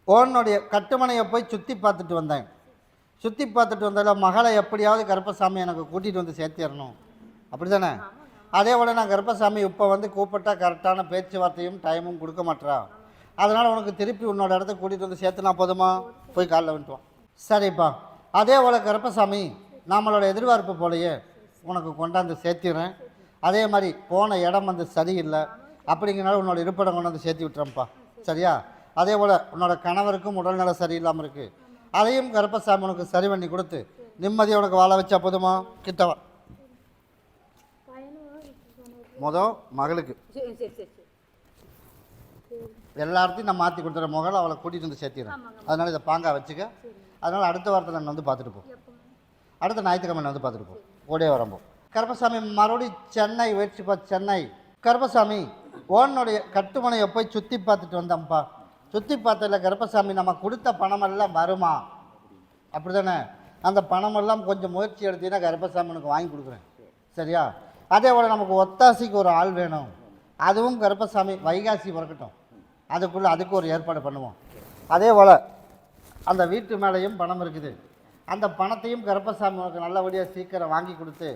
உன்னுடைய கட்டுமனையை போய் சுற்றி பார்த்துட்டு வந்தேன். சுற்றி பார்த்துட்டு வந்ததில் மகளை எப்படியாவது கருப்பசாமி எனக்கு கூட்டிகிட்டு வந்து சேர்த்திடணும், அப்படி தானே? அதே போல் நான் கருப்பசாமி இப்போ வந்து கூப்பிட்டா கரெக்டான பேச்சுவார்த்தையும் டைமும் கொடுக்க மாட்டேறா. அதனால் உனக்கு திருப்பி உன்னோட இடத்துக்கு கூட்டிகிட்டு வந்து சேர்த்துனா போதுமா? போய் காலைல வந்துட்டுவான். சரிப்பா. அதே போல் கருப்பசாமி நம்மளோட எதிர்பார்ப்பு போலையே உனக்கு கொண்டாந்து சேர்த்திடுறேன். அதே மாதிரி போன இடம் வந்து சரியில்லை அப்படிங்கிறனால உன்னோட இருப்பிடம் கொண்டாந்து சேர்த்து விட்டுறேன்ப்பா, சரியா? அதே போல் உன்னோட கணவருக்கும் உடல்நலம் சரியில்லாமல் இருக்குது, அதையும் கருப்பசாமி உனக்கு சரி பண்ணி கொடுத்து நிம்மதியை உனக்கு வாழ வச்சா போதுமா? கிட்டவா மகளுக்கு எல்லாத்தையும் நான் மாற்றி கொடுத்துறேன். மகள் அவளை கூட்டிகிட்டு வந்து சேர்த்திடுறேன். அதனால் இதை பாங்கா வச்சுக்க. அதனால் அடுத்த வாரத்தில் நான் வந்து பார்த்துட்டு போ. அடுத்த ஞாயிற்றுக்கிழமை வந்து பார்த்துட்டு போ. ஓடே வரம்போ. கருப்பசாமி மறுபடி சென்னை வேட்சிப்பா. சென்னை கருப்பசாமி ஓனுடைய கட்டுமனையை போய் சுற்றி பார்த்துட்டு வந்தோம்ப்பா. சுற்றி பார்த்ததில் கருப்பசாமி நம்ம கொடுத்த பணமெல்லாம் வருமா? அப்படி தானே? அந்த பணமெல்லாம் கொஞ்சம் முயற்சி எடுத்தீங்கன்னா கருப்பசாமி உனக்கு வாங்கி கொடுக்குறேன், சரியா? அதே போல் நமக்கு ஒத்தாசிக்கு ஒரு ஆள் வேணும். அதுவும் கருப்பசாமி வைகாசி பிறக்கட்டும், அதுக்குள்ளே அதுக்கு ஒரு ஏற்பாடு பண்ணுவோம். அதே போல் அந்த வீட்டு மேலேயும் பணம் இருக்குது. அந்த பணத்தையும் கருப்பசாமி உனக்கு நல்லபடியாக சீக்கிரம் வாங்கி கொடுத்து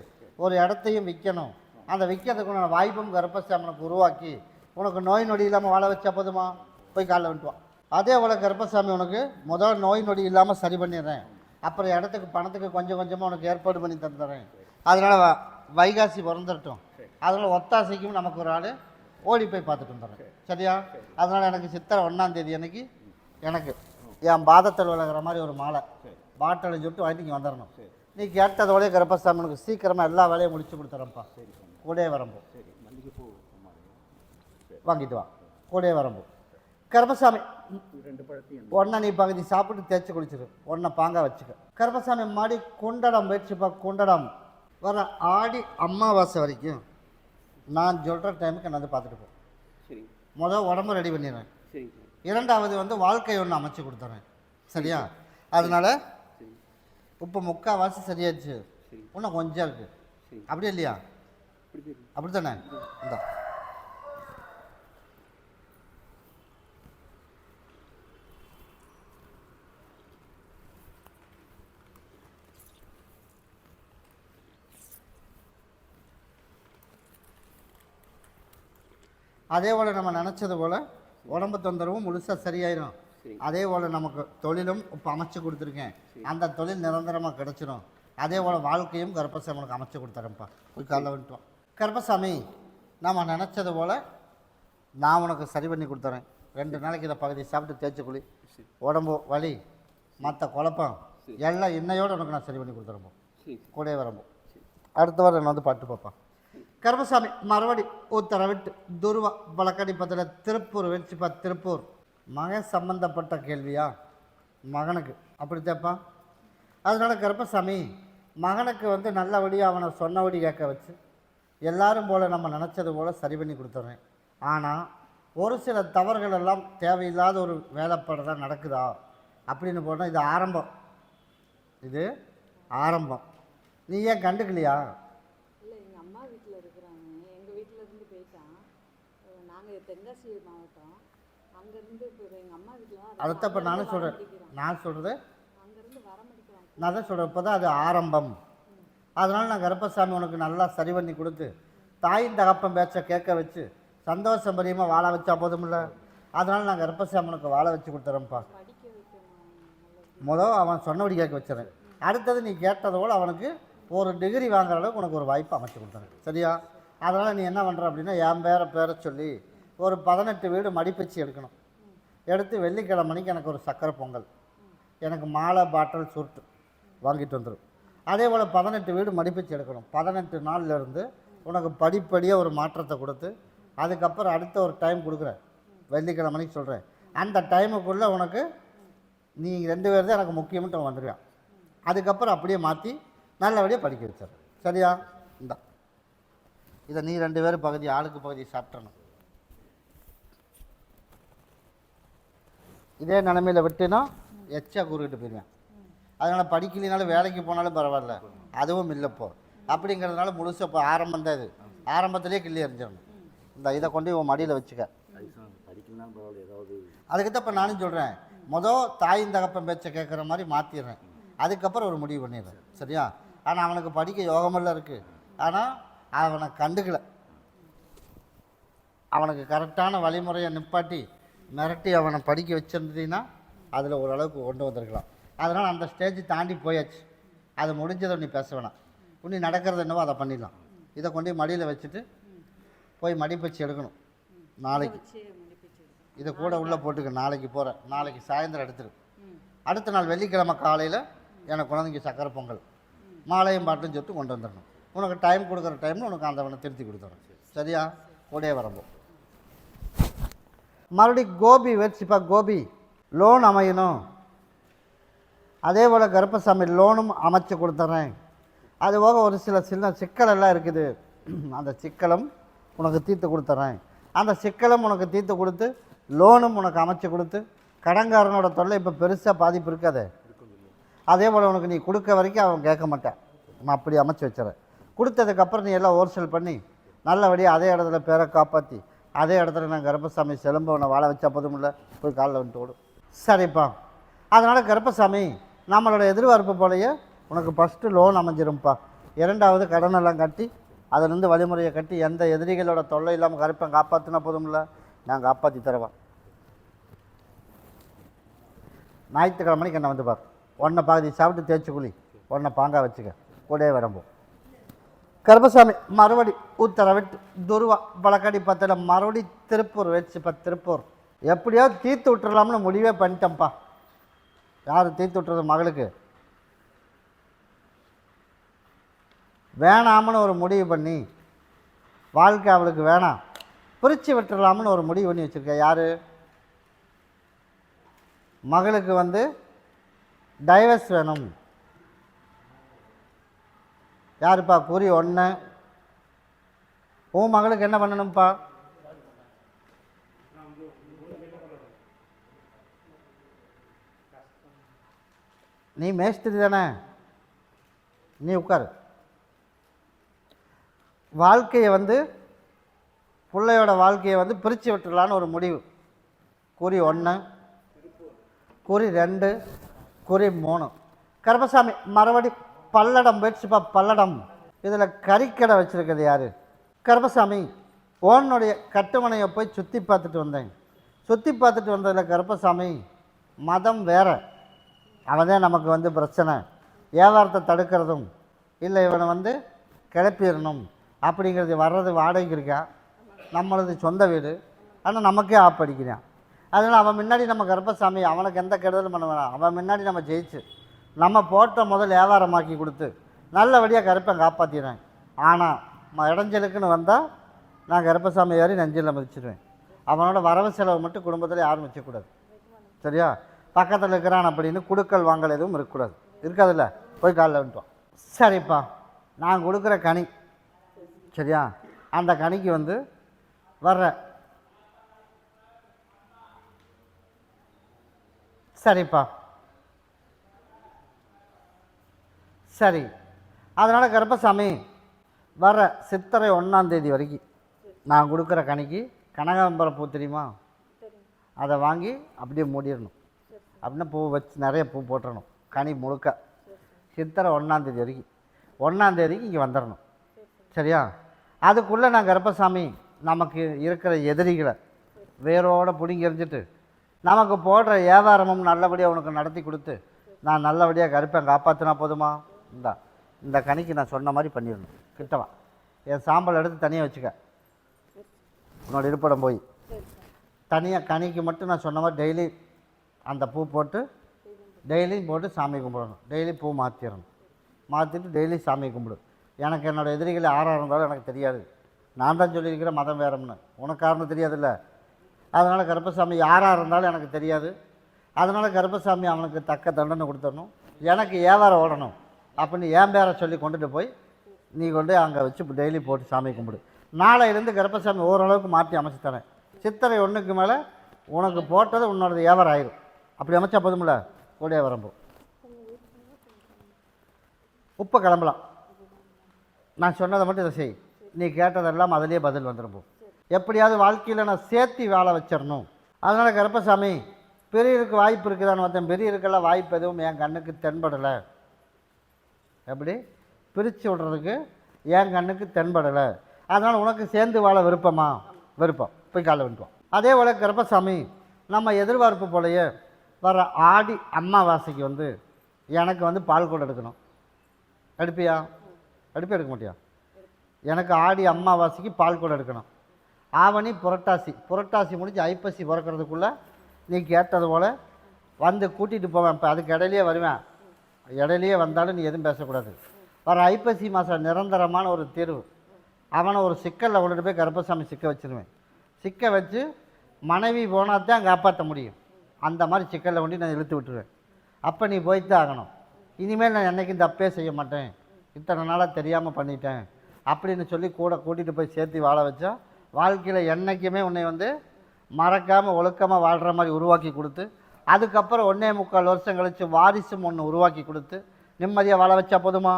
ஒரு இடத்தையும் விற்கணும். அந்த விற்கிறதுக்குள்ள வாய்ப்பும் கருப்பசாமி உனக்கு உருவாக்கி உனக்கு நோய் நொடி இல்லாமல் வாழ வச்சா போதுமா? போய் காலைல வந்துட்டுவான். அதே போல் கருப்பசாமி உனக்கு முதல் நோய் நொடி இல்லாமல் சரி பண்ணிடுறேன். அப்புறம் இடத்துக்கு பணத்துக்கு கொஞ்சம் கொஞ்சமாக உனக்கு ஏற்பாடு பண்ணி தந்துடுறேன். அதனால் வைகாசி பிறந்துடட்டும். அதனால் ஒத்தாசைக்கும் நமக்கு ஒரு ஆள் ஓடி போய் பார்த்துட்டு வந்துடுறேன், சரியா? அதனால் எனக்கு சித்திரை 1ஆம் தேதி அன்னைக்கு எனக்கு என் பாதத்தில் விலகிற மாதிரி ஒரு மாலை பாட்டில் சுட்டு வாங்கிட்டு இங்கே வந்துடணும். நீ கேட்டதோடய கருப்பசாமி உனக்கு சீக்கிரமாக எல்லா வேலையும் முடிச்சு கொடுத்துறேன்ப்பா. கூடே வரம்போ வாங்கிட்டு வா. கூடே வரம்போ கருப்பசாமி ஒன்றை நீ பகுதி சாப்பிட்டு தேய்ச்சி குளிச்சிரு. ஒன்றை பாங்கா வச்சுக்க. கருப்பசாமி மாடி குண்டடம் போயிடுச்சுப்பா. குண்டடம் வர ஆடி அமாவாசை வரைக்கும் நான் சொல்கிற டைமுக்கு நான் வந்து பார்த்துட்டு போ. முதல் உடம்பு ரெடி பண்ணிடுறேன். இரண்டாவது வந்து வாழ்க்கை ஒன்று அமைச்சு கொடுத்துறேன், சரியா? அதனால் இப்போ 3/4 சரியாச்சு, இன்னும் கொஞ்சம் இருக்குது. அப்படி இல்லையா? அப்படி தானே? இந்த அதே போல் நம்ம நினச்சது போல் உடம்பு தொந்தரவும் முழுசாக சரியாயிடும். அதே போல் நமக்கு தொழிலும் இப்போ அமைச்சு கொடுத்துருக்கேன். அந்த தொழில் நிரந்தரமாக கிடச்சிடும். அதே போல் வாழ்க்கையும் கருப்பசாமி உனக்கு அமைச்சு கொடுத்துறேன்ப்பா. போய் காலைல வந்துட்டோம். கருப்பசாமி நம்ம நினச்சது போல் நான் உனக்கு சரி பண்ணி கொடுத்துறேன். 2 நாளைக்கு இதை பகுதி சாப்பிட்டு தேய்ச்சி குளி. உடம்பு வலி மற்ற குழப்பம் எல்லாம் இன்னையோடு உனக்கு நான் சரி பண்ணி கொடுத்துறப்போ. கூட வரம்போ. அடுத்த வாரம் நான் வந்து பாட்டு பார்ப்பேன். கருப்பசாமி மறுபடி உத்தரவிட்டு துருவா வழக்கடி பத்தில் திருப்பூர் வெற்றிப்பா. திருப்பூர் மகன் சம்பந்தப்பட்ட கேள்வியா? மகனுக்கு அப்படி தேப்பான். அதனால் கருப்பசாமி மகனுக்கு வந்து நல்லபடியாக அவனை சொன்னபடி கேட்க வச்சு எல்லாரும் போல் நம்ம நினச்சது போல் சரி பண்ணி கொடுத்துட்றேன். ஆனால் ஒரு சில தவறுகள் எல்லாம் தேவையில்லாத ஒரு வேலைப்பாடு தான் நடக்குதா அப்படின்னு போனால் இது ஆரம்பம். இது ஆரம்பம். நீ ஏன் கண்டுக்கலையா? தென்காசி மாவட்டம், அங்கேருந்து எங்கள் அம்மா வீட்டில் தான். அதைத்தான் இப்போ நானும் சொல்கிறேன். நான் சொல்கிறது அங்கேருந்து வர முடிக்கிறாங்க. நான் தான் சொல்கிறேன். இப்போ தான் அது ஆரம்பம். அதனால் நான் கருப்பசாமி உனக்கு நல்லா சரி பண்ணி கொடுத்து தாயின் தகப்பன் பேச்சை கேட்க வச்சு சந்தோஷம் பரியமாக வாழ வச்சா போதுமில்ல. அதனால் நான் கருப்பசாமி உனக்கு வாழ வச்சு கொடுத்துறேன்ப்பா. முதல் அவன் சொன்னபடி கேட்க வச்சுறேன். அடுத்தது நீ கேட்டதோடு அவனுக்கு ஒரு டிகிரி வாங்குற அளவுக்கு உனக்கு ஒரு வாய்ப்பு அமைச்சு கொடுத்துறேன், சரியா? அதனால் நீ என்ன பண்ணுற அப்படின்னா என் பேரை சொல்லி ஒரு 18 வீடு மடிப்பச்சு எடுக்கணும். எடுத்து வெள்ளிக்கிழமைக்கு எனக்கு ஒரு சக்கரை பொங்கல், எனக்கு மாலை பாட்டில் சுருட்டு வாங்கிட்டு வந்துடும். அதே போல் 18 வீடு மடிப்பச்சு எடுக்கணும். 18 நாள்லேருந்து உனக்கு படிப்படியாக ஒரு மாற்றத்தை கொடுத்து அதுக்கப்புறம் அடுத்த ஒரு டைம் கொடுக்குறேன், வெள்ளிக்கிழமைக்கு சொல்கிறேன். அந்த டைமுக்குள்ளே உனக்கு நீ 2 பேர் தான் எனக்கு முக்கியமாக வந்துடுவான். அதுக்கப்புறம் அப்படியே மாற்றி நல்லபடியாக படிக்க வச்சிடறேன், சரியா? இந்த இதை நீ 2 பேரும் பகுதி ஆளுக்கு பகுதி சாப்பிட்றணும். இதே நிலைமையில் விட்டுனா எச்சா கூறுகிட்டு போயிடுவேன். அதனால் படிக்கலினாலும் வேலைக்கு போனாலும் பரவாயில்ல, அதுவும் இல்லைப்போ. அப்படிங்கிறதுனால முழுசாக இப்போ ஆரம்பம் தான். இது ஆரம்பத்திலே கிள்ளி எறிஞ்சிடணும். இந்த இதை கொண்டு உன் மடியில் வச்சுக்க. அதுக்கு தான் இப்போ நானும் சொல்கிறேன், தாயின் தகப்பன் பேச்சை கேட்குற மாதிரி மாற்றிடுறேன். அதுக்கப்புறம் ஒரு முடிவு பண்ணிடுறேன். சரியா? ஆனால் அவனுக்கு படிக்க யோகமெல்லாம் இருக்குது. ஆனால் அவனை கண்டுக்கலை. அவனுக்கு கரெக்டான வழிமுறையை நிப்பாட்டி மிரட்டி அவனை படிக்க வச்சுருந்தீங்கன்னா அதில் ஓரளவுக்கு கொண்டு வந்திருக்கலாம். அதனால் அந்த ஸ்டேஜ் தாண்டி போயாச்சு. அது முடிஞ்சதை நீ பேச வேணாம். நீ நடக்கிறது என்னவோ அதை பண்ணிடலாம். இதை கொண்டு மடியில் வச்சுட்டு போய் மடிப்பச்சு எடுக்கணும். நாளைக்கு இதை கூட உள்ளே போட்டுக்க. நாளைக்கு போகிற நாளைக்கு சாயந்தரம் எடுத்துரு. அடுத்த நாள் வெள்ளிக்கிழமை காலையில் எனக்கு குழந்தைங்க சக்கரை பொங்கல் மாலையும் பாட்டும் சொல்லிட்டு கொண்டு வந்துடணும். உனக்கு டைம் கொடுக்குற டைமில் உனக்கு அந்த அவனை திருத்தி கொடுத்துறேன். சரியா? கூடயே வரம்போ மறுபடியும் கோபி வச்சுப்பா. கோபி லோன் அமையணும். அதே போல் கருப்பசாமி லோனும் அமைச்சு கொடுத்துட்றேன். அதுபோக ஒரு சின்ன சிக்கலெல்லாம் இருக்குது. அந்த சிக்கலும் உனக்கு தீர்த்து கொடுத்துட்றேன். அந்த சிக்கலும் உனக்கு தீர்த்து கொடுத்து லோனும் உனக்கு அமைச்சு கொடுத்து கடன்காரனோட தொல்லை இப்போ பெருசாக பாதிப்பு இருக்காது. அதே போல் உனக்கு நீ கொடுக்க வரைக்கும் அவன் கேட்க மாட்டேன். நான் அப்படி அமைச்சு வச்சுறேன். கொடுத்ததுக்கப்புறம் நீ எல்லாம் ஹோல்சேல் பண்ணி நல்லபடியாக அதே இடத்துல பேரை காப்பாற்றி அதே இடத்துல நான் கருப்பசாமி செலும்பவனை வாழ வச்சா போதுமில்ல. போய் காலில் வந்துட்டு ஓடும். சரிப்பா. அதனால் கருப்பசாமி நம்மளோட எதிர்பார்ப்பு போலையே உனக்கு ஃபஸ்ட்டு லோன் அமைஞ்சிரும்ப்பா. இரண்டாவது கடனெல்லாம் கட்டி அதிலேருந்து வழிமுறையை கட்டி எந்த எதிரிகளோட தொல்லை இல்லாமல் கருப்பன் காப்பாற்றினா போதுமில்ல. நான் காப்பாற்றி தருவேன். ஞாயிற்றுக்கிழமைக்கு என்ன வந்து பார். ஒன்றை பாதி சாப்பிட்டு தேய்ச்சி குழி, ஒன்றை பாங்காக வச்சுக்க. கூடயே வரம்போ கருப்பசாமி மறுபடி உத்தரவிட்டு துருவா பழக்கடி பத்தில் மறுபடி திருப்பூர் வச்சுப்பா. திருப்பூர் எப்படியாவது தீர்த்து விட்டுறலாம்னு முடிவே பண்ணிட்டேன்ப்பா. யார் தீர்த்து விட்டுறது? மகளுக்கு வேணாம்னு ஒரு முடிவு பண்ணி வாழ்க்கை அவளுக்கு வேணாம் பிரித்து விட்டுடலாம்னு ஒரு முடிவு பண்ணி வச்சுருக்கேன். யார்? மகளுக்கு டைவர்ஸ் வேணும். யாருப்பா? குறி 1. உன் மகளுக்கு என்ன பண்ணணும்ப்பா? நீ மேஸ்திரி தானே, நீ உட்காரு. வாழ்க்கையை பிள்ளையோட வாழ்க்கையை பிரித்து விட்டுடலான்னு ஒரு முடிவு. குறி 1, குறி 2, குறி 3. கருப்பசாமி மறுபடி பல்லடம் போயிடுச்சுப்பா. பல்லடம் இதில் கறிக்கடை வச்சுருக்கிறது யார்? கருப்பசாமி ஓனுடைய கட்டுமனையை போய் சுற்றி பார்த்துட்டு வந்தேன். சுற்றி பார்த்துட்டு வந்ததில் கருப்பசாமி மதம் வேறு. அவன் தான் நமக்கு பிரச்சனை. வியாபாரத்தை தடுக்கிறதும் இல்லை, இவனை கிளப்பிடணும் அப்படிங்கிறது. வர்றது வாடகைக்கு இருக்கா, நம்மளது சொந்த வீடு, ஆனால் நமக்கே ஆப்படிக்கிறான். அதனால் அவன் முன்னாடி நம்ம கருப்பசாமி அவனுக்கு எந்த கெடுதலும் பண்ண வேணாம். அவன் முன்னாடி நம்ம ஜெயிச்சு நம்ம போட்ட முதல் வியாபாரமாக்கி கொடுத்து நல்லபடியாக கருப்பன் காப்பாற்றிடுறேன். ஆனால் இடைஞ்சலுக்குன்னு வந்தால் நான் கருப்பசாமி ஏறி நெஞ்சில் மதிச்சிடுவேன். அவனோட வரவு செலவு மட்டும் குடும்பத்தில் யாரும் வச்சக்கூடாது. சரியா? பக்கத்தில் இருக்கிறான் அப்படின்னு குடுக்கல் வாங்கல் எதுவும் இருக்கக்கூடாது. இருக்காதுல்ல? போய் காலில் வந்துட்டோம். சரிப்பா, நான் கொடுக்குற கனி சரியா? அந்த கனிக்கு வர்ற சரிப்பா. சரி, அதனால் கருப்பசாமி வர சித்திரை 1ஆம் தேதி வரைக்கும் நான் கொடுக்குற கனிக்கு கனகாம்பரம் பூ தெரியுமா? அதை வாங்கி அப்படியே மூடிடணும். அப்படின்னா பூ வச்சு நிறைய பூ போட்டுடணும். கனி முழுக்க சித்திரை 1ஆம் தேதி வரைக்கும் 1ஆம் தேதிக்கு இங்கே வந்துடணும். சரியா? அதுக்குள்ளே நான் கருப்பசாமி நமக்கு இருக்கிற எதிரிகளை வேரோடு பிடுங்கி எறிஞ்சிட்டு நமக்கு போடுற வியாபாரமும் நல்லபடியாக உனக்கு நடத்தி கொடுத்து நான் நல்லபடியாக கருப்பேன் காப்பாற்றினா போதுமா? இந்த கனிக்கு நான் சொன்ன மாதிரி பண்ணிடணும். கிட்டவா என் சாம்பல் எடுத்து தனியாக வச்சுக்க. உன்னோட இருப்பிடம் போய் தனியாக கனிக்கு மட்டும் நான் சொன்ன மாதிரி டெய்லி அந்த பூ போட்டு டெய்லியும் போட்டு சாமி கும்பிடணும். டெய்லி பூ மாற்றிடணும். மாற்றிட்டு டெய்லி சாமி கும்பிடு. எனக்கு என்னோடய எதிரிகள் யாராக இருந்தாலும் எனக்கு தெரியாது. நான் தான் சொல்லியிருக்கிற மதம் வேறம்னு. உனக்கு காரணம் தெரியாதுல்ல? அதனால் கருப்பசாமி யாராக இருந்தாலும் எனக்கு தெரியாது. அதனால் கருப்பசாமி அவனுக்கு தக்க தண்டனை கொடுத்துடணும். எனக்கு வியாபாரம் ஓடணும் அப்படின்னு என் பேரை சொல்லி கொண்டுட்டு போய் நீ கொண்டு அங்கே வச்சு டெய்லி போட்டு சாமி கும்பிடு. நாளையிலேருந்து கருப்பசாமி ஓரளவுக்கு மாற்றி அமைச்சு தரேன். சித்திரை 1க்கு மேலே உனக்கு போட்டது உன்னோட வியாபாரம் ஆயிடும். அப்படி அமைச்சா போதுமில்ல? கூடயே வரம்போ உப்பை கிளம்பலாம். நான் சொன்னதை மட்டும் இதை செய். நீ கேட்டதெல்லாம் அதிலே பதில் வந்துடும். எப்படியாவது வாழ்க்கையில் நான் சேர்த்து வேலை வச்சிடணும். அதனால் கருப்பசாமி பெரியருக்கு வாய்ப்பு இருக்குதான்னு பார்த்தேன். பெரியருக்கெல்லாம் வாய்ப்பு எதுவும் என் கண்ணுக்கு தென்படலை. எப்படி பிரித்து விடுறதுக்கு என் கண்ணுக்கு தென்படலை. அதனால் உனக்கு சேர்ந்து வாழ விருப்பமா? விருப்பம். போய் காலை விட்டுவோம். அதே போல் கருப்பசாமி, நம்ம எதிர்பார்ப்பு போலையே வர ஆடி அம்மாவாசைக்கு வந்து எனக்கு வந்து பால் கூட எடுக்கணும். எடுப்பியா? எடுக்க மாட்டியா? எனக்கு ஆடி அம்மாவாசைக்கு பால் கூட எடுக்கணும். ஆவணி புரட்டாசி முடிஞ்சு ஐப்பசி பிறக்கிறதுக்குள்ளே நீ கேட்டது போல் வந்து கூட்டிகிட்டு போவேன். இப்போ அதுக்கு இடையிலே வருவேன். இடையிலேயே வந்தாலும் நீ எதுவும் பேசக்கூடாது. வர ஐப்பசி மாதம் நிரந்தரமான ஒரு தீர்வு. அவனை ஒரு சிக்கலில் கொண்டுட்டு போய் கருப்பசாமி சிக்க வச்சுருவேன். சிக்க வச்சு மனைவி போனால் தான் காப்பாற்ற முடியும். அந்த மாதிரி சிக்கலில் கொண்டு நான் இழுத்து விட்டுருவேன். அப்போ நீ போய்த்தான் ஆகணும். இனிமேல் நான் என்றைக்கும் தப்பே செய்ய மாட்டேன், இத்தனை நாளாக தெரியாமல் பண்ணிட்டேன் அப்படின்னு சொல்லி கூட கூட்டிகிட்டு போய் சேர்த்து வாழ வச்சா வாழ்க்கையில் என்றைக்குமே உன்னை வந்து மறக்காமல் ஒழுக்கமாக வாழ்கிற மாதிரி உருவாக்கி கொடுத்து, அதுக்கப்புறம் 1.25 வருஷம் கழித்து வாரிசும் ஒன்று உருவாக்கி கொடுத்து நிம்மதியாக வாழ வச்சா போதுமா?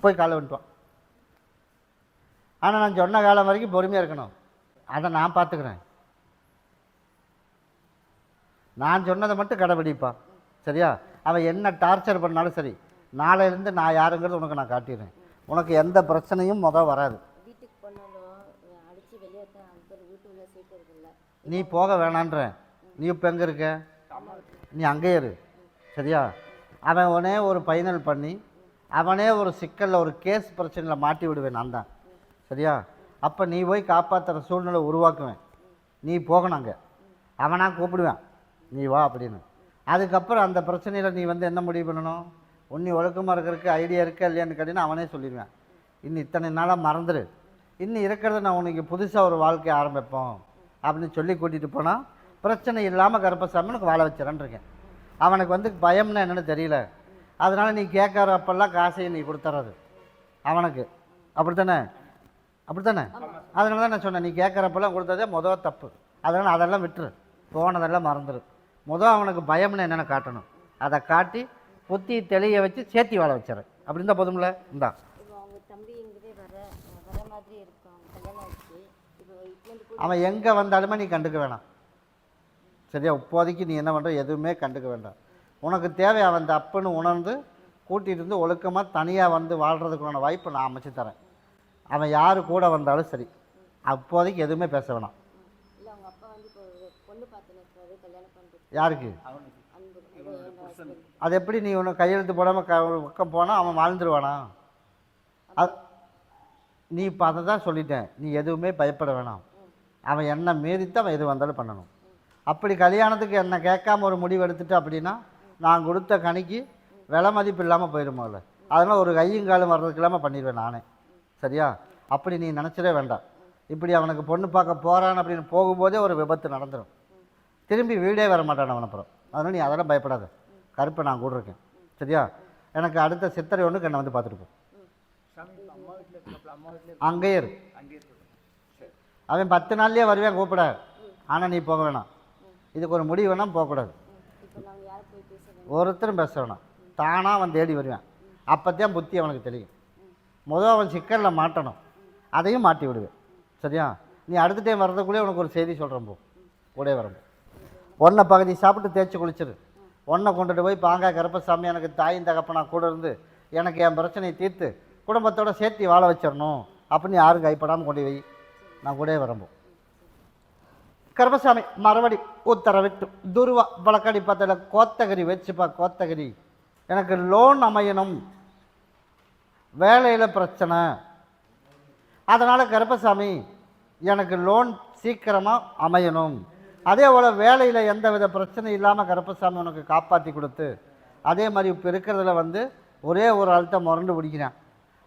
போய் காலை விட்டுவான். ஆனால் நான் சொன்ன காலம் வரைக்கும் பொறுமையாக இருக்கணும். அதை நான் பார்த்துக்கிறேன். நான் சொன்னதை மட்டும் கடைபிடிப்பான். சரியா? அவன் என்ன டார்ச்சர் பண்ணாலும் சரி, நாளையிலேருந்து நான் யாருங்கிறது உனக்கு நான் காட்டிடுறேன். உனக்கு எந்த பிரச்சனையும் வராது. வீட்டுக்கு போனாலும் அடித்து வெளியே தான் வீட்டுக்குள்ளே சீக்கிரம் இல்லை. நீ போக வேணான்ற. நீ இப்போ எங்கே இருக்க? நீ அங்கே இரு. சரியா? அவன் உடனே ஒரு ஃபைனல் பண்ணி அவனே ஒரு சிக்கலில் ஒரு கேஸ் பிரச்சனையில் மாட்டி விடுவேன் நான் தான். சரியா? அப்போ நீ போய் காப்பாற்றுற சூழ்நிலை உருவாக்குவேன். நீ போகணும் அங்கே. அவனாக கூப்பிடுவேன், நீ வா அப்படின்னு. அதுக்கப்புறம் அந்த பிரச்சனையில் நீ வந்து என்ன முடிவு பண்ணணும்? உன்னி ஒழுக்கமாக இருக்கிறதுக்கு ஐடியா இருக்கா இல்லையான்னு கேட்டீங்கன்னா அவனே சொல்லிடுவேன். இன்னும் இத்தனை நாளாக மறந்துடு, இன்னும் இருக்கிறத நான் உனக்கு புதுசாக ஒரு வாழ்க்கையை ஆரம்பிப்போம் அப்படின்னு சொல்லி கூட்டிகிட்டு போனால் பிரச்சனை இல்லாமல் கருப்பசாமி உனக்கு வாழ வச்சிடறேன்னு இருக்கேன். அவனுக்கு வந்து பயம்னா என்னென்னு தெரியல. அதனால் நீ கேட்குறப்பெல்லாம் காசையை நீ கொடுத்துறது அவனுக்கு. அப்படித்தானே? அதனால தான் நான் சொன்னேன், நீ கேட்குறப்பெல்லாம் கொடுத்ததே மொதல் தப்பு. அதனால் அதெல்லாம் விட்டுரு, போனதெல்லாம் மறந்துடு. அவனுக்கு பயம்னு என்னென்ன காட்டணும், அதை காட்டி புத்தி தெளிய வச்சு சேர்த்தி வாழ வச்சிடறேன். அப்படி இருந்தால் போதும்ல? இந்தா இப்போ அவங்க தம்பி இங்கே வர மாதிரி இருக்கும், கல்யாணம் ஆச்சு. இப்போ அவன் எங்கே வந்தாலுமே நீ கண்டுக்க வேணாம். சரியா? இப்போதைக்கு நீ என்ன பண்ணுற, எதுவுமே கண்டுக்க வேண்டாம். உனக்கு தேவை அவன் தப்புன்னு உணர்ந்து கூட்டிகிட்டு இருந்து ஒழுக்கமாக தனியாக வந்து வாழ்கிறதுக்கான வாய்ப்பு நான் அமைச்சு தரேன். அவன் யார் கூட வந்தாலும் சரி, அப்போதைக்கு எதுவுமே பேச வேணாம். இல்லை அவங்க அப்பா வந்து இப்போ பொண்ணு பார்த்துன்னு கல்யாணம் பண்ணுறது. யாருக்கு? அது எப்படி நீ ஒன்று கையெழுத்து போடாமல் ஒரு பக்கம் போனால் அவன் வாழ்ந்துருவானா? அது நீ இப்போ அதை தான் சொல்லிட்டேன். நீ எதுவுமே பயப்பட வேணாம். அவன் என்ன மீறித்தான் அவன் எது வந்தாலும் பண்ணணும். அப்படி கல்யாணத்துக்கு என்னை கேட்காம ஒரு முடிவு எடுத்துட்டு அப்படின்னா நான் கொடுத்த கணிக்கு விலை மதிப்பு இல்லாமல் போயிடுமோல்ல. அதனால் ஒரு கையும் காலும் வர்றதுக்கு இல்லாமல் பண்ணிடுவேன் நானே. சரியா? அப்படி நீ நினச்சிடவே வேண்டாம். இப்படி அவனுக்கு பொண்ணு பார்க்க போகிறான் அப்படின்னு போகும்போதே ஒரு விபத்து நடந்துடும். திரும்பி வீடே வர மாட்டான் அவன் அப்புறம். அதனால் நீ அதெல்லாம் பயப்படாத. கருப்பை நான் கூட இருக்கேன். சரியா? எனக்கு அடுத்த சித்திரை ஒன்றுக்கு என்னை வந்து பார்த்துட்டு போ. அங்கேயே இரு. அவன் 10 நாள்லேயே வருவேன் கூப்பிட. ஆனால் நீ போக வேணாம். இதுக்கு ஒரு முடிவு வேணாம், போகக்கூடாது. ஒருத்தரும் பேச வேணாம். தானாக அவன் தேடி வருவேன். அப்போத்தான் புத்தி அவனுக்கு தெரியும். அவன் சிக்கலில் மாட்டணும், அதையும் மாட்டி விடுவேன். சரியா? நீ அடுத்த டைம் வர்றதுக்குள்ளே உனக்கு ஒரு செய்தி சொல்கிறேன். கூட வரம்போ ஒன்றை பகுதி சாப்பிட்டு தேய்ச்சி குளிச்சிரு. ஒன்றை கொண்டுட்டு போய் பாங்கா கருப்பசாமி எனக்கு தாயும் தகப்பனா கூட இருந்து எனக்கு என் பிரச்சனையை தீர்த்து குடும்பத்தோடு சேர்த்து வாழ வச்சிடணும் அப்படின்னு யாரும் கைப்படாமல் கொண்டு வை. நான் கூட வரம்போ. கருப்பசாமி மறுபடி உத்தரவிட்டு துருவா வழக்கடி பார்த்தல கோத்தகிரி வச்சுப்பா. கோத்தகிரி எனக்கு லோன் அமையணும், வேலையில் பிரச்சனை, அதனால் கருப்பசாமி எனக்கு லோன் சீக்கிரமாக அமையணும். அதே போல் வேலையில் எந்த வித பிரச்சனை இல்லாமல் கருப்பசாமி உனக்கு காப்பாற்றி கொடுத்து, அதே மாதிரி இப்போ இருக்கிறதுல வந்து ஒரே ஒரு ஆள்கிட்ட முரண்டு பிடிக்கிறேன்.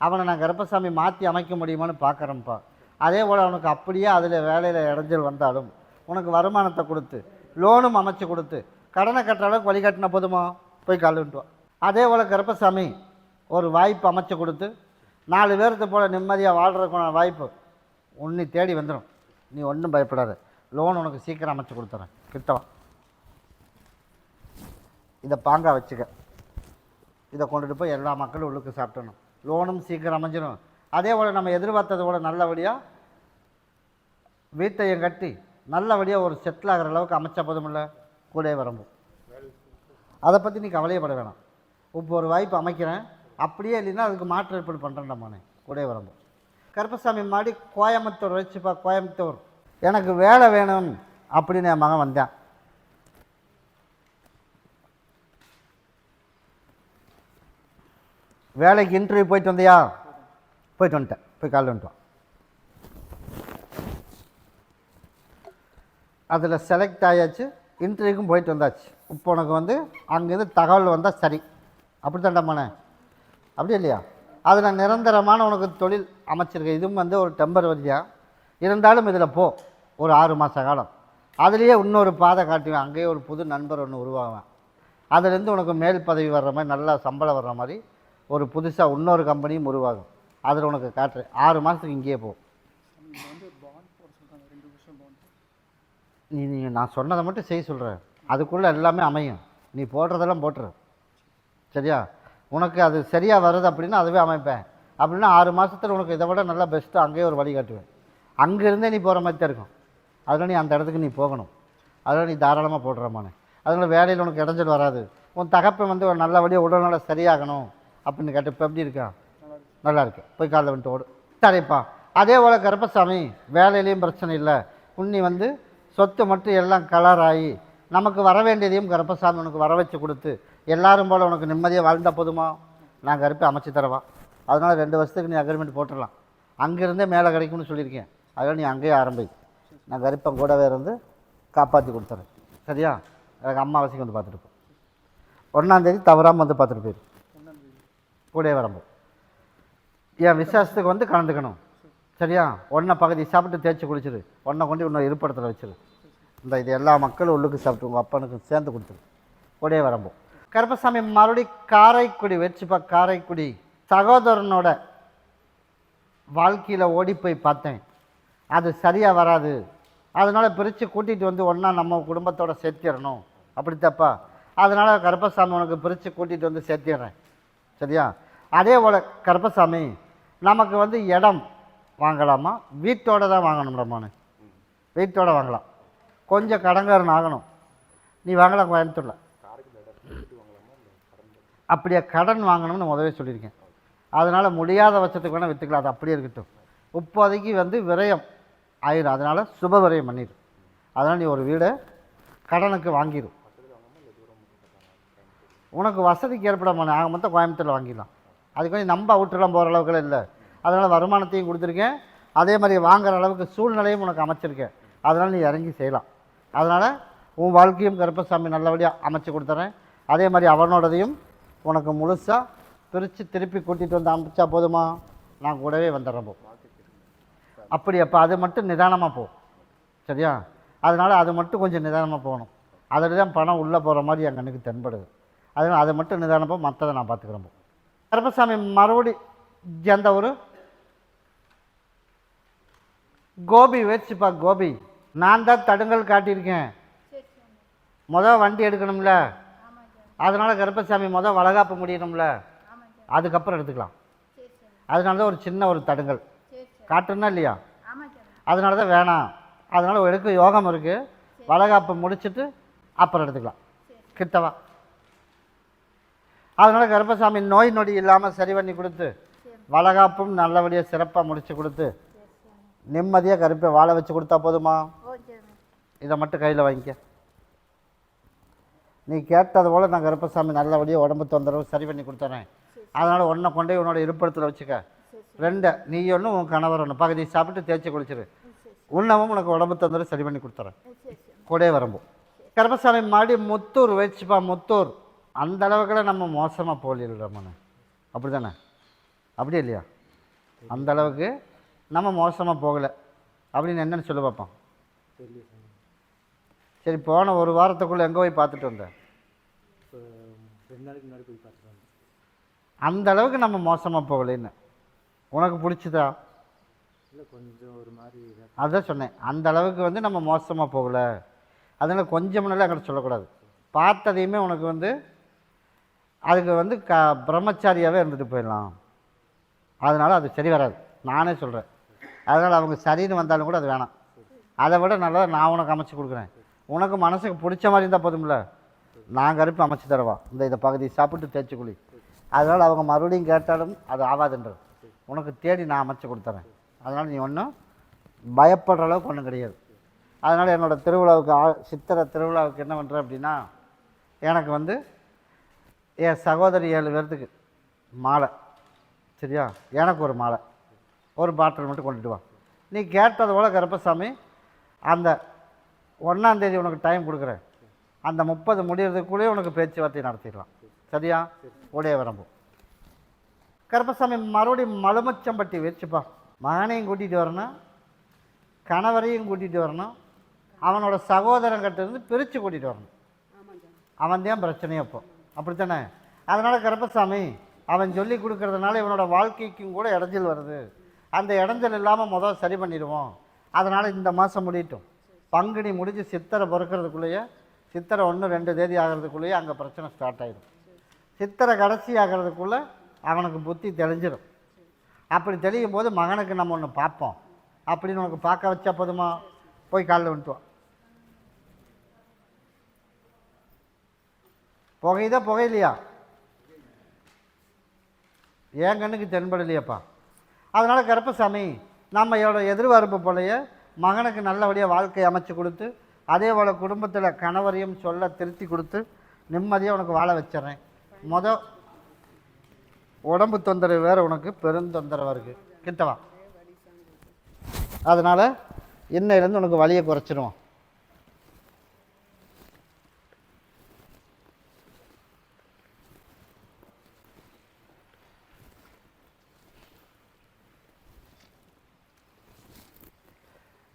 அவனை நான் கருப்பசாமி மாற்றி அமைக்க முடியுமான்னு பார்க்குறேன்ப்பா. அதே போல் அவனுக்கு அப்படியே அதில் வேலையில் இடைஞ்சல் வந்தாலும் உனக்கு வருமானத்தை கொடுத்து லோனும் அமைச்சு கொடுத்து கடனை கட்டுற அளவுக்கு வழிகாட்டின போதுமா? போய் கழுவிட்டுவான். அதே போல் கருப்பசாமி ஒரு வாய்ப்பு அமைச்சு கொடுத்து 4 பேர்த்து போல் நிம்மதியாக வாழ்கிறதுக்கான வாய்ப்பு உன்னை தேடி வந்துடும். நீ ஒன்றும் பயப்படாத. லோன் உனக்கு சீக்கிரம் அமைச்சு கொடுத்துறேன். கிட்டவா, இதை பாங்கா வச்சுக்க. இதை கொண்டுட்டு போய் எல்லா மக்களும் உள்ளுக்கு சாப்பிட்டணும். லோனும் சீக்கிரம் அமைஞ்சிடும். அதே போல் நம்ம எதிர்பார்த்தது போல் நல்லபடியாக வீட்டையும் கட்டி நல்லபடியாக ஒரு செட்டில் ஆகிற அளவுக்கு அமைச்சா போதுமில்ல. கூட வரம்போ. அதை பற்றி நீ கவலையப்பட வேணாம். இப்போ ஒரு வாய்ப்பு அமைக்கிறேன், அப்படியே இல்லைன்னா அதுக்கு மாற்று ஏற்பாடு பண்ணுறேன்டாமானே கூடவே வரம்போ. கருப்பசாமி மாடி கோயம்புத்தூர் வச்சுப்பா, கோயம்புத்தூர் எனக்கு வேலை வேணும் அப்படின்னு என் மகன் வந்தேன். வேலைக்கு இன்டர்வியூ போயிட்டு வந்தியா? போயிட்டு வந்துட்டேன், போய் காலையில் வந்துட்டோம். அதில் செலக்ட் ஆயாச்சு, இன்டர்வியூக்கும் போயிட்டு வந்தாச்சு. இப்போ உனக்கு வந்து அங்கேருந்து தகவல் வந்தால் சரி, அப்படி தாண்டாமாண்ணே, அப்படி இல்லையா? அதில் நிரந்தரமான உனக்கு தொழில் அமைச்சிருக்க. இதுவும் வந்து ஒரு டெம்பரவரியாக இருந்தாலும் இதில் போ, ஒரு 6 மாத காலம். அதுலேயே இன்னொரு பாதை காட்டுவேன், அங்கேயே ஒரு புது நண்பர் ஒன்று உருவாகுவேன். அதுலேருந்து உனக்கு மேல் பதவி வர்ற மாதிரி, நல்லா சம்பளம் வர்ற மாதிரி ஒரு புதுசாக இன்னொரு கம்பெனியும் உருவாகும். அதில் உனக்கு காட்டுறேன். 6 மாதத்துக்கு இங்கேயே போ. நீ நான் சொன்னதை மட்டும் செய்ய சொல்கிறேன், அதுக்குள்ளே எல்லாமே அமையும். நீ போடுறதெல்லாம் போட்டுரு, சரியா? உனக்கு அது சரியாக வருது அப்படின்னா அதுவே அமைப்பேன். அப்படின்னா 6 மாதத்தில் உனக்கு இதை விட நல்லா பெஸ்ட்டாக அங்கேயே ஒரு வழி காட்டுவேன். அங்கேருந்தே நீ போகிற மாதிரி தான் இருக்கும். அதில் நீ அந்த இடத்துக்கு நீ போகணும். அதில் நீ தாராளமாக போடுறமானே. அதனால் வேலையில் உனக்கு இடைஞ்சல் வராது. உன் தகப்பன் வந்து ஒரு நல்லபடியாக உடல்நல சரியாகணும் அப்படின்னு கேட்டு இப்போ எப்படி இருக்கா? நல்லா இருக்கு. போய் காலைல வந்துட்டு ஓடு. சரிப்பா. அதே போல் கருப்பசாமி வேலையிலையும் பிரச்சனை இல்லை. உன்னி வந்து சொத்து மட்டும் எல்லாம் கலர் ஆகி நமக்கு வர வேண்டியதையும் கருப்பசாமி உனக்கு வர வச்சு கொடுத்து எல்லாரும் போல் உனக்கு நிம்மதியாக வாழ்ந்தால் போதுமா? நான் கருப்பை அமைச்சு தரவா. அதனால் 2 வருஷத்துக்கு நீ அக்ரிமெண்ட் போட்டுடலாம். அங்கேருந்தே மேலே கிடைக்கும்னு சொல்லியிருக்கேன். அதனால் நீ அங்கேயே ஆரம்பி. நான் கருப்பை கூடவே இருந்து காப்பாற்றி கொடுத்துறேன், சரியா? எனக்கு அம்மாவாசைக்கு வந்து பார்த்துட்டு போ. 1ஆம் தேதி தவறாமல் வந்து பார்த்துட்டு போயிரு. கூடவே வரம்போ. என் விசேஷத்துக்கு வந்து கலந்துக்கணும், சரியா? ஒன்றை பகுதி சாப்பிட்டு தேய்ச்சி குளிச்சிரு. ஒன்றை கொண்டு இன்னொரு இருப்பிடத்தில் வச்சிரு. இது எல்லா மக்களும் உள்ளுக்கு சாப்பிட்டு உங்கள் அப்பனுக்கு சேர்ந்து கொடுத்துரு. கூடவே வரம்போ. கருப்பசாமி மறுபடி காரைக்குடி வச்சுப்பா. காரைக்குடி சகோதரனோட வாழ்க்கையில் ஓடி போய் பார்த்தேன், அது சரியாக வராது. அதனால் பிரித்து கூட்டிகிட்டு வந்து ஒன்றா நம்ம குடும்பத்தோடு சேர்த்திடணும், அப்படி தப்பா? அதனால் கருப்பசாமி உனக்கு பிரித்து கூட்டிகிட்டு வந்து சேர்த்திடுறேன், சரியா? அதே போல் கருப்பசாமி நமக்கு வந்து இடம் வாங்கலாமா? வீட்டோடு தான் வாங்கணும்டாமான்னு. வீட்டோடு வாங்கலாம். கொஞ்சம் கடங்காரன் ஆகணும். நீ வாங்கலாம் கோயம்புத்தூரில். அப்படியே கடன் வாங்கணும்னு முதவே சொல்லியிருக்கேன். அதனால் முடியாத பட்சத்துக்கு வேணால் விற்றுக்கலாம், அது அப்படியே இருக்கட்டும். இப்போதைக்கு வந்து விரயம் ஆயிரும், அதனால் சுப விரயம் பண்ணிடு. அதனால் நீ ஒரு வீடை கடனுக்கு வாங்கிடும். உனக்கு வசதிக்கு ஏற்படாமல் நாங்கள் மொத்தம் கோயம்புத்தூரில் வாங்கிடலாம். அதுக்கு வந்து நம்ம அவுட்டெல்லாம் போகிற அளவுக்குலாம் இல்லை. அதனால் வருமானத்தையும் கொடுத்துருக்கேன், அதே மாதிரி வாங்குகிற அளவுக்கு சூழ்நிலையும் உனக்கு அமைச்சிருக்கேன். அதனால் நீ இறங்கி செய்யலாம். அதனால் உன் வாழ்க்கையும் கருப்பசாமி நல்லபடியாக அமைச்சு கொடுத்துறேன். அதே மாதிரி அவனோடதையும் உனக்கு முழுசாக பிரித்து திருப்பி கூட்டிகிட்டு வந்து அமைச்சா போதுமா? நான் கூடவே வந்துடுறேன் போ. அப்படி அப்போ அது மட்டும் நிதானமாக போ, சரியா? அதனால் அது மட்டும் கொஞ்சம் நிதானமாக போகணும். அதில் தான் பணம் உள்ளே போகிற மாதிரி என் கண்ணுக்கு தென்படுது. அதனால் அதை மட்டும் நிதானமாக போ, மற்றதை நான் பார்த்துக்கிறேன் போ. கருப்பசாமி மறுபடி எந்த ஒரு கோபி வச்சுப்பா. கோபி நான் தான் தடுங்கல் காட்டியிருக்கேன். வண்டி எடுக்கணும்ல, அதனால் கருப்பசாமி வளகாப்பு முடியணும்ல, அதுக்கப்புறம் எடுத்துக்கலாம். அதனால தான் ஒரு சின்ன ஒரு தடுங்கல் காட்டுன்னா இல்லையா? அதனால தான் வேணாம். அதனால் எடுக்க யோகம் இருக்குது. வளகாப்பு முடிச்சுட்டு அப்புறம் எடுத்துக்கலாம், கிட்டவா. அதனால் கருப்பசாமி நோய் நொடி இல்லாமல் சரி பண்ணி கொடுத்து வளகாப்பும் நல்லபடியாக சிறப்பாக முடித்து கொடுத்து நிம்மதியாக கருப்பை வாழ வச்சு கொடுத்தா போதுமா? இதை மட்டும் கையில் வாங்கிக்க. நீ கேட்டது போல் நான் கருப்பசாமி நல்லபடியாக உடம்பு தொந்தரவு சரி பண்ணி கொடுத்துறேன். அதனால் ஒன்றை கொண்டே உன்னோட இருப்பிடத்தில் வச்சுக்க. 2 நீ ஒன்று உன் கணவர் ஒன்று பகுதி சாப்பிட்டு தேய்ச்சி குளிச்சிரு. உன்னவும் உனக்கு உடம்பு தொந்தரவு சரி பண்ணி கொடுத்துறேன். கூடவே வரம்போ. கருப்பசாமி மாடி முத்தூர் வச்சுப்பா. முத்தூர் அந்த அளவுக்குலாம் நம்ம மோசமாக போலிடுறோம்ண்ணே, அப்படி தானே? அப்படி இல்லையா? அந்த அளவுக்கு நம்ம மோசமாக போகலை அப்படின்னு என்னென்னு சொல்லி பார்ப்போம். சரி, போன ஒரு வாரத்துக்குள்ளே எங்கே போய் பார்த்துட்டு வந்தேன்? 2 நாளைக்கு முன்னாடி போய் பார்த்துட்டு வந்தேன். அந்த அளவுக்கு நம்ம மோசமாக போகலைன்னு உனக்கு பிடிச்சதா? இல்லை, கொஞ்சம் ஒரு மாதிரி. அதான் சொன்னேன், அந்த அளவுக்கு வந்து நம்ம மோசமாக போகலை. அதனால் கொஞ்சம் முன்னாலே அங்கே சொல்லக்கூடாது. பார்த்ததையுமே உனக்கு வந்து அதுக்கு வந்து பிரம்மச்சாரியாகவே இருந்துட்டு போயிடலாம். அதனால் அது சரி வராது, நானே சொல்கிறேன். அதனால் அவங்க சரின்னு வந்தாலும் கூட அது வேணாம். அதை விட நல்லா நான் உனக்கு அமைச்சு கொடுக்குறேன். உனக்கு மனசுக்கு பிடிச்ச மாதிரி இருந்தால் போதும்ல. நான் கருப்பு அமைச்சு தரவா இந்த பகுதி சாப்பிட்டு தேய்ச்சி குழி. அதனால் அவங்க மறுபடியும் கேட்டாலும் அது ஆகாதுன்றது. உனக்கு தேடி நான் அமைச்சு கொடுத்துறேன். அதனால் நீ ஒன்றும் பயப்படுற அளவுக்கு ஒன்றும் கிடையாது. அதனால் என்னோடய திருவிழாவுக்கு சித்திரை திருவிழாவுக்கு என்ன பண்ணுறேன் அப்படின்னா, எனக்கு வந்து என் சகோதரி 7 பேர்த்துக்கு மாலை, சரியா, எனக்கு ஒரு மாலை, ஒரு பாட்டில் மட்டும் கொண்டுட்டு வா. நீ கேட்டது போல் கருப்பசாமி அந்த 1ஆம் தேதி உனக்கு டைம் கொடுக்குறேன். அந்த 30 முடியறதுக்குள்ளேயே உனக்கு பேச்சுவார்த்தை நடத்திடலாம், சரியா? உடைய வரம்பு. கருப்பசாமி மறுபடியும் மலுமச்சம்பட்டி வச்சுப்பா. மகனையும் கூட்டிகிட்டு வரணும், கணவரையும் கூட்டிகிட்டு வரணும், அவனோட சகோதரங்கிட்ட இருந்து பிரித்து கூட்டிகிட்டு வரணும். அவன் தான் பிரச்சனையே அப்போ, அப்படித்தானே? அதனால் கருப்பசாமி அவன் சொல்லி கொடுக்கறதுனால இவனோட வாழ்க்கைக்கும் கூட இடைஞ்சல் வருது. அந்த இடைஞ்சல் இல்லாமல் முதல் சரி பண்ணிடுவோம். அதனால் இந்த மாதம் முடியட்டும். பங்குனி முடிஞ்சு சித்திரை பிறக்கிறதுக்குள்ளேயே, சித்திரை 1-2 தேதி ஆகிறதுக்குள்ளேயே அங்கே பிரச்சனை ஸ்டார்ட் ஆகிடும். சித்திரை கடைசி ஆகிறதுக்குள்ளே அவனுக்கு புத்தி தெளிஞ்சிடும். அப்படி தெளியும் போது மகனுக்கு நம்ம ஒன்று பார்ப்போம் அப்படின்னு உனக்கு பார்க்க வச்சா போதுமா? போய் காலில் விட்டுவான். புகையுதா புகையிலையா? என் கண்ணுக்கு தென்படலையப்பா. அதனால் கருப்பசாமி நம்மளோட எதிர்பார்ப்பு போலையே மகனுக்கு நல்லபடியாக வாழ்க்கை அமைச்சு கொடுத்து, அதே போல் குடும்பத்தில் கணவரையும் சொல்ல திருத்தி கொடுத்து நிம்மதியாக உனக்கு வாழ வச்சிட்றேன். உடம்பு தொந்தரவு வேறு உனக்கு பெருந்தொந்தரவாக இருக்குது, கிட்டவா. அதனால் இன்னையிலேருந்து உனக்கு வலியை குறைச்சிடுவோம்.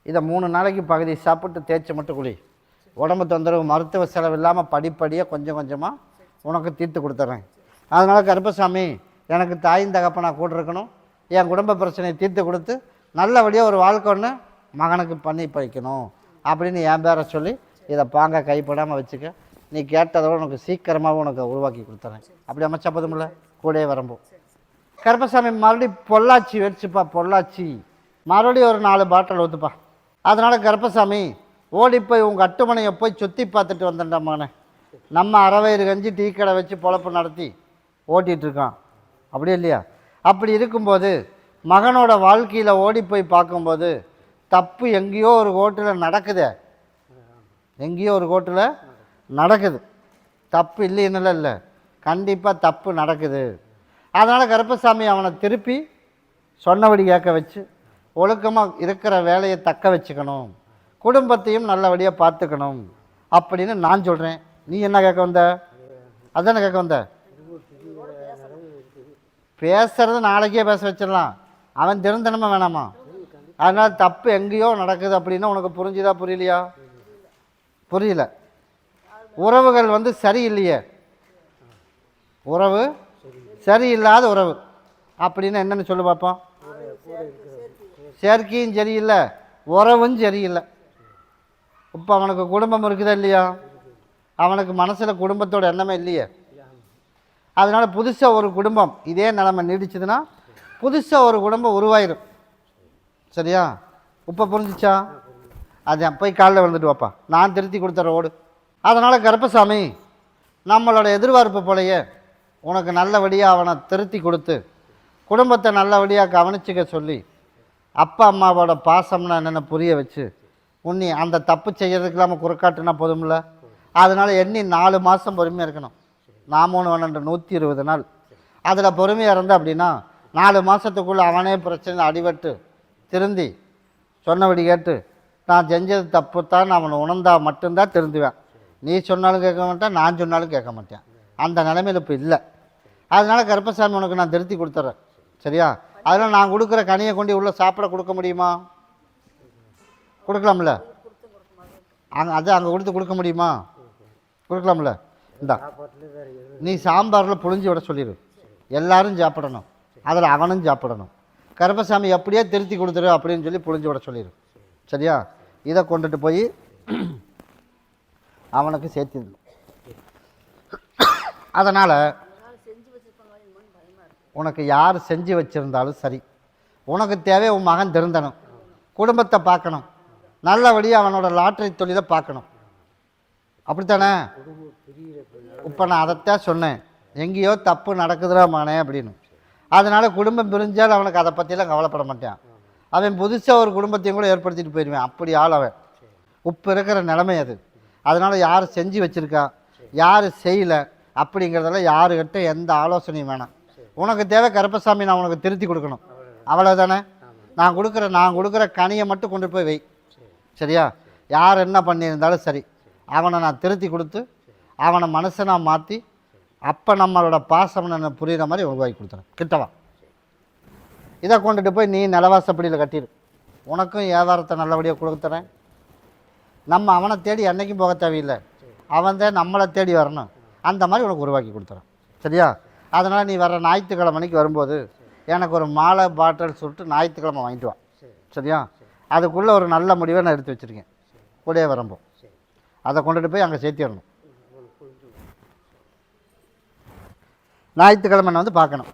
இதை 3 நாளைக்கு பகுதி சாப்பிட்டு தேய்ச்சி மட்டும் குழி. உடம்பு தொந்தரவு மருத்துவ செலவு இல்லாமல் படிப்படியாக கொஞ்சம் கொஞ்சமாக உனக்கு தீர்த்து கொடுத்துட்றேன். அதனால் கருப்பசாமி எனக்கு தாயின் தகப்பனா கூட இருக்கணும், என் குடும்ப பிரச்சனையை தீர்த்து கொடுத்து நல்லபடியாக ஒரு வாழ்க்கை ஒன்று மகனுக்கு பண்ணி வைக்கணும் அப்படின்னு என் பேரை சொல்லி இதை பாங்க கைப்படாமல் வச்சுக்க. நீ கேட்டதோடு உனக்கு சீக்கிரமாக உனக்கு உருவாக்கி கொடுத்துறேன். அப்படி அமைச்சா போதுமில்ல? கூடயே வரம்போ. கருப்பசாமி மறுபடியும் பொள்ளாச்சி வச்சுப்பா. பொள்ளாச்சி மறுபடியும் ஒரு 4 பாட்டில் ஊற்றுப்பா. அதனால் கருப்பசாமி ஓடி போய் உங்கள் அட்டுமனையை போய் சுற்றி பார்த்துட்டு வந்துட்டோம்மானே. நம்ம அறவயிறு கஞ்சி டீ கடை வச்சு பொழப்பு நடத்தி ஓட்டிகிட்ருக்கான், அப்படியே இல்லையா? அப்படி இருக்கும்போது மகனோட வாழ்க்கையில் ஓடி போய் பார்க்கும்போது தப்பு எங்கேயோ ஒரு கோட்டில் நடக்குது, எங்கேயோ ஒரு கோட்டில் நடக்குது. தப்பு இல்லைன்னு இல்லை, கண்டிப்பாக தப்பு நடக்குது. அதனால் கருப்பசாமி அவனை திருப்பி சொன்னபடி கேட்க வச்சு ஒழுக்கமாக இருக்கிற வேலையை தக்க வச்சுக்கணும், குடும்பத்தையும் நல்லபடியாக பார்த்துக்கணும் அப்படின்னு நான் சொல்கிறேன். நீ என்ன கேட்க வந்த? அதுதானே கேட்க வந்த? பேசுறது நாளைக்கே பேச வச்சிடலாம், அவன் திருந்தனமா வேணாமா? அதனால் தப்பு எங்கேயோ நடக்குது அப்படின்னா உனக்கு புரிஞ்சுதா புரியலையா? புரியல. உறவுகள் வந்து சரியில்லையே, உறவு சரியில்லாத உறவு அப்படின்னு என்னென்னு சொல்லு பார்ப்போம். செயற்கையும் சரியில்லை, உறவும் சரியில்லை. இப்போ அவனுக்கு குடும்பம் இருக்குதா இல்லையா? அவனுக்கு மனசில் குடும்பத்தோட எண்ணமே இல்லையே. அதனால் புதுசாக ஒரு குடும்பம் இதே நிலைமை நீடிச்சதுன்னா புதுசாக ஒரு குடும்பம் உருவாயிடும், சரியா? இப்போ புரிஞ்சிச்சா? அதான் போய் காலையில் வந்துட்டு வாப்பா, நான் திருத்தி கொடுத்துட்ற ஓடு. அதனால் கருப்பசாமி நம்மளோட எதிர்பார்ப்பு போலையே உனக்கு நல்லபடியாக அவனை திருத்தி கொடுத்து குடும்பத்தை நல்லபடியாக கவனிச்சிக்க சொல்லி அப்பா அம்மாவோட பாசம்னா என்னென்ன புரிய வச்சு உன்னி அந்த தப்பு செய்கிறதுக்கு இல்லாமல் குறுக்காட்டுனா போதும்ல. அதனால் எண்ணி 4 மாதம் பொறுமையாக இருக்கணும். 120 நாள் அதில் பொறுமையாக இருந்த அப்படின்னா 4 மாதத்துக்குள்ளே அவனே பிரச்சனை அடிபட்டு திருந்தி சொன்னபடி கேட்டு நான் செஞ்சது தப்பு தான் அவனை உணர்ந்தால் மட்டும்தான் திருந்துவேன். நீ சொன்னாலும் கேட்க மாட்டேன், நான் சொன்னாலும் கேட்க மாட்டேன். அந்த நிலைமையில் இப்போ இல்லை. அதனால் கருப்பசாமி உனக்கு நான் திருத்தி கொடுத்துட்றேன், சரியா? அதனால் நான் கொடுக்குற கனியை கொண்டு உள்ளே சாப்பிட கொடுக்க முடியுமா? கொடுக்கலாம்ல? அங்கே அங்கே கொடுக்க முடியுமா? கொடுக்கலாம்ல? இந்தா நீ சாம்பாரில் புழிஞ்சு விட சொல்லிடு, எல்லாரும் சாப்பிடணும், அதில் அவனும் சாப்பிடணும். கருப்பசாமி எப்படியே திருத்தி கொடுத்துரு அப்படின்னு சொல்லி புழிஞ்சு விட சொல்லிடு, சரியா? இதை கொண்டுட்டு போய் அவனுக்கு சேர்த்து. அதனால் உனக்கு யார் செஞ்சு வச்சுருந்தாலும் சரி, உனக்கு தேவை உன் மகன் திருந்தணும், குடும்பத்தை பார்க்கணும், நல்லபடியாக அவனோட லாட்டரி தொழிலை பார்க்கணும், அப்படித்தானே? இப்போ நான் அதைத்தான் சொன்னேன், எங்கேயோ தப்பு நடக்குதுடா மகனே அப்படின்னு. அதனால் குடும்பம் பிரிஞ்சால் அவனுக்கு அதை பற்றிலாம் கவலைப்பட மாட்டான். அவன் புதுசாக ஒரு குடும்பத்தையும் கூட ஏற்படுத்திட்டு போயிடுவேன். அப்படி ஆள் அவன். இப்போ இருக்கிற நிலைமை அது. அதனால் யார் செஞ்சு வச்சுருக்கா, யார் செய்யலை அப்படிங்கிறதெல்லாம் யாருக்கிட்ட எந்த ஆலோசனையும் வேணாம். உனக்கு தேவை கருப்பசாமி, நான் உனக்கு திருத்தி கொடுக்கணும், அவ்வளோதானே. நான் கொடுக்குற கனியை மட்டும் கொண்டு போய் வை, சரியா? யார் என்ன பண்ணியிருந்தாலும் சரி, அவனை நான் திருத்தி கொடுத்து அவனை மனுஷனாக மாற்றி அப்போ நம்மளோட பாசம் புரிகிற மாதிரி உருவாக்கி கொடுத்துறேன். கிட்டவா, இதை கொண்டுட்டு போய் நீ நிலவாசப்படியில் கட்டிடு. உனக்கும் வியாபாரத்தை நல்லபடியாக கொடுத்துறேன். நம்ம அவனை தேடி என்றைக்கும் போக தேவையில்லை, அவன் தான் நம்மளை தேடி வரணும். அந்த மாதிரி உனக்கு உருவாக்கி கொடுத்துறேன், சரியா? அதனால் நீ வர ஞாயிற்றுக்கிழமைக்கு வரும்போது எனக்கு ஒரு மாலை பாட்டில் சொல்லிட்டு ஞாயிற்றுக்கிழமை வாங்கிட்டு வா, சரியா? அதுக்குள்ளே ஒரு நல்ல முடிவை நான் எடுத்து வச்சுருக்கேன். கூடயே வரம்போ அதை கொண்டுட்டு போய் அங்கே சேர்த்திடணும். ஞாயிற்றுக்கிழமை வந்து பார்க்கணும்.